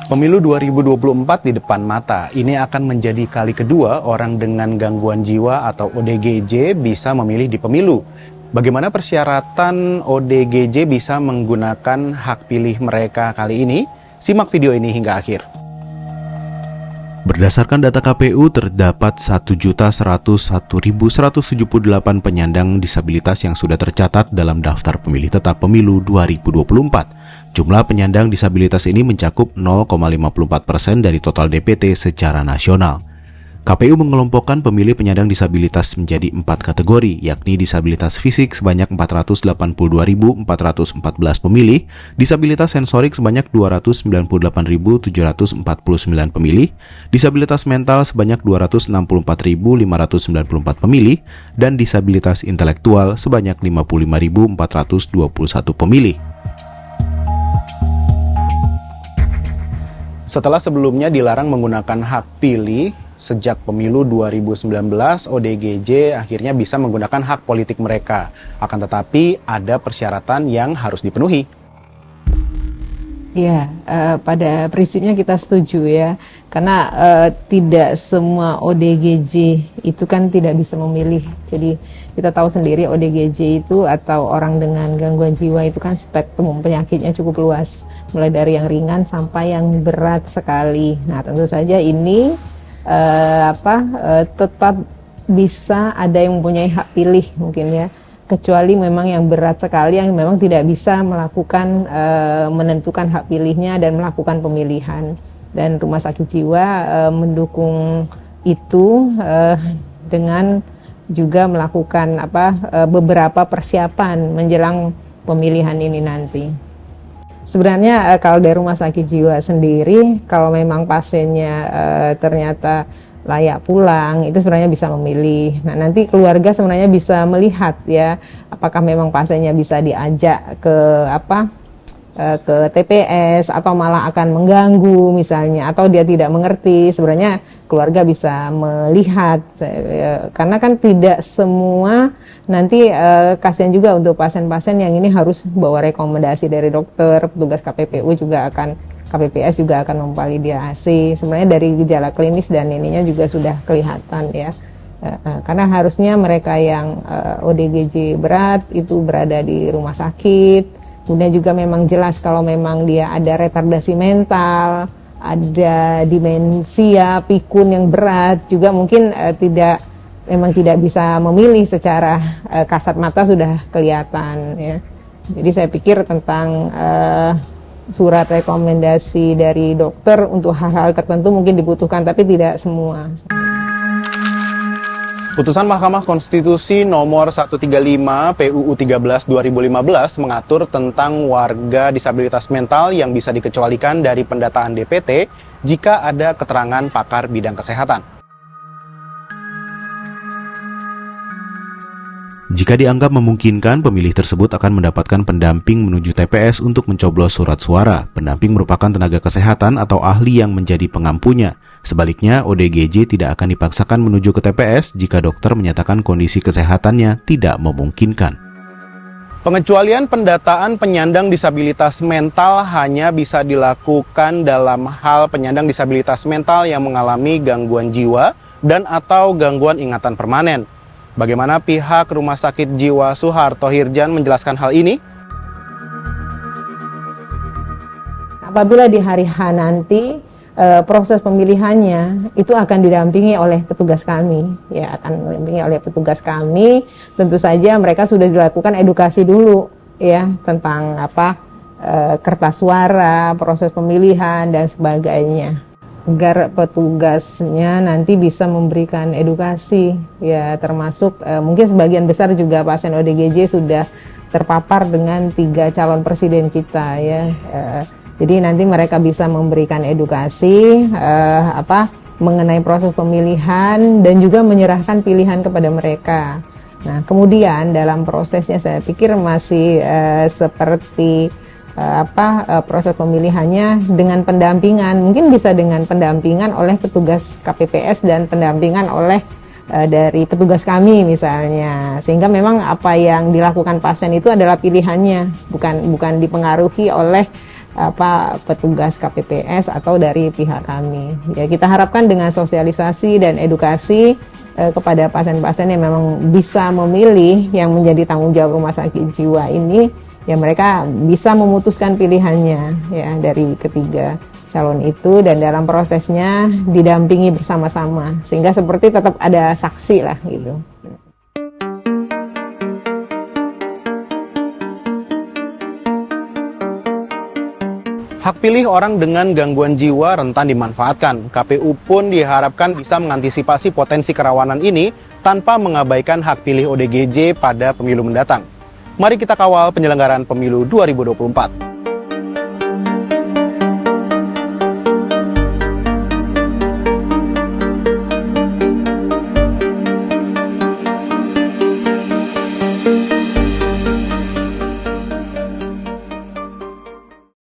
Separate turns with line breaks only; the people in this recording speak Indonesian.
Pemilu 2024 di depan mata, ini akan menjadi kali kedua orang dengan gangguan jiwa atau ODGJ bisa memilih di pemilu. Bagaimana persyaratan ODGJ bisa menggunakan hak pilih mereka kali ini? Simak video ini hingga akhir.
Berdasarkan data KPU, terdapat 1.101.178 penyandang disabilitas yang sudah tercatat dalam daftar pemilih tetap pemilu 2024. Jumlah penyandang disabilitas ini mencakup 0,54% dari total DPT secara nasional. KPU mengelompokkan pemilih penyandang disabilitas menjadi 4 kategori, yakni disabilitas fisik sebanyak 482.414 pemilih, disabilitas sensorik sebanyak 298.749 pemilih, disabilitas mental sebanyak 264.594 pemilih, dan disabilitas intelektual sebanyak 55.421 pemilih.
Setelah sebelumnya dilarang menggunakan hak pilih, sejak pemilu 2019, ODGJ akhirnya bisa menggunakan hak politik mereka. Akan tetapi ada persyaratan yang harus dipenuhi.
Ya, pada prinsipnya kita setuju ya, karena tidak semua ODGJ itu kan tidak bisa memilih. Jadi kita tahu sendiri ODGJ itu atau orang dengan gangguan jiwa itu kan spektrum penyakitnya cukup luas, mulai dari yang ringan sampai yang berat sekali. Nah, tentu saja ini tetap bisa ada yang mempunyai hak pilih mungkin ya, kecuali memang yang berat sekali yang memang tidak bisa melakukan menentukan hak pilihnya dan melakukan pemilihan, dan rumah sakit jiwa mendukung itu dengan juga melakukan beberapa persiapan menjelang pemilihan ini nanti. Sebenarnya kalau dari rumah sakit jiwa sendiri, kalau memang pasiennya ternyata layak pulang, itu sebenarnya bisa memilih. Nah, nanti keluarga sebenarnya bisa melihat ya, apakah memang pasiennya bisa diajak ke TPS atau malah akan mengganggu misalnya, atau dia tidak mengerti. Sebenarnya keluarga bisa melihat, karena kan tidak semua nanti kasihan juga untuk pasien-pasien yang ini harus bawa rekomendasi dari dokter, petugas KPPS juga akan memvalidasi. Sebenarnya dari gejala klinis dan ininya juga sudah kelihatan ya. Karena harusnya mereka yang ODGJ berat itu berada di rumah sakit. Kemudian juga memang jelas kalau memang dia ada retardasi mental, ada demensia, pikun yang berat, juga mungkin memang tidak bisa memilih secara kasat mata sudah kelihatan ya. Jadi saya pikir tentang surat rekomendasi dari dokter untuk hal-hal tertentu mungkin dibutuhkan, tapi tidak semua.
Putusan Mahkamah Konstitusi nomor 135 PUU 13 2015 mengatur tentang warga disabilitas mental yang bisa dikecualikan dari pendataan DPT jika ada keterangan pakar bidang kesehatan.
Jika dianggap memungkinkan, pemilih tersebut akan mendapatkan pendamping menuju TPS untuk mencoblos surat suara. Pendamping merupakan tenaga kesehatan atau ahli yang menjadi pengampunya. Sebaliknya, ODGJ tidak akan dipaksakan menuju ke TPS jika dokter menyatakan kondisi kesehatannya tidak memungkinkan.
Pengecualian pendataan penyandang disabilitas mental hanya bisa dilakukan dalam hal penyandang disabilitas mental yang mengalami gangguan jiwa dan atau gangguan ingatan permanen. Bagaimana pihak Rumah Sakit Jiwa Suharto Hirjan menjelaskan hal ini?
Apabila di hari H nanti proses pemilihannya itu akan didampingi oleh petugas kami, ya akan didampingi oleh petugas kami. Tentu saja mereka sudah dilakukan edukasi dulu, ya tentang kertas suara, proses pemilihan dan sebagainya, agar petugasnya nanti bisa memberikan edukasi, ya termasuk mungkin sebagian besar juga pasien ODGJ sudah terpapar dengan 3 calon presiden kita ya. Jadi nanti mereka bisa memberikan edukasi mengenai proses pemilihan dan juga menyerahkan pilihan kepada mereka. Nah, kemudian dalam prosesnya saya pikir masih seperti proses pemilihannya dengan pendampingan, mungkin bisa dengan pendampingan oleh petugas KPPS dan pendampingan oleh dari petugas kami misalnya, sehingga memang apa yang dilakukan pasien itu adalah pilihannya, bukan dipengaruhi oleh petugas KPPS atau dari pihak kami. Ya, kita harapkan dengan sosialisasi dan edukasi kepada pasien-pasien yang memang bisa memilih yang menjadi tanggung jawab rumah sakit jiwa ini, ya mereka bisa memutuskan pilihannya ya dari ketiga calon itu, dan dalam prosesnya didampingi bersama-sama sehingga seperti tetap ada saksi lah gitu.
Hak pilih orang dengan gangguan jiwa rentan dimanfaatkan. KPU pun diharapkan bisa mengantisipasi potensi kerawanan ini tanpa mengabaikan hak pilih ODGJ pada pemilu mendatang. Mari kita kawal penyelenggaraan pemilu 2024.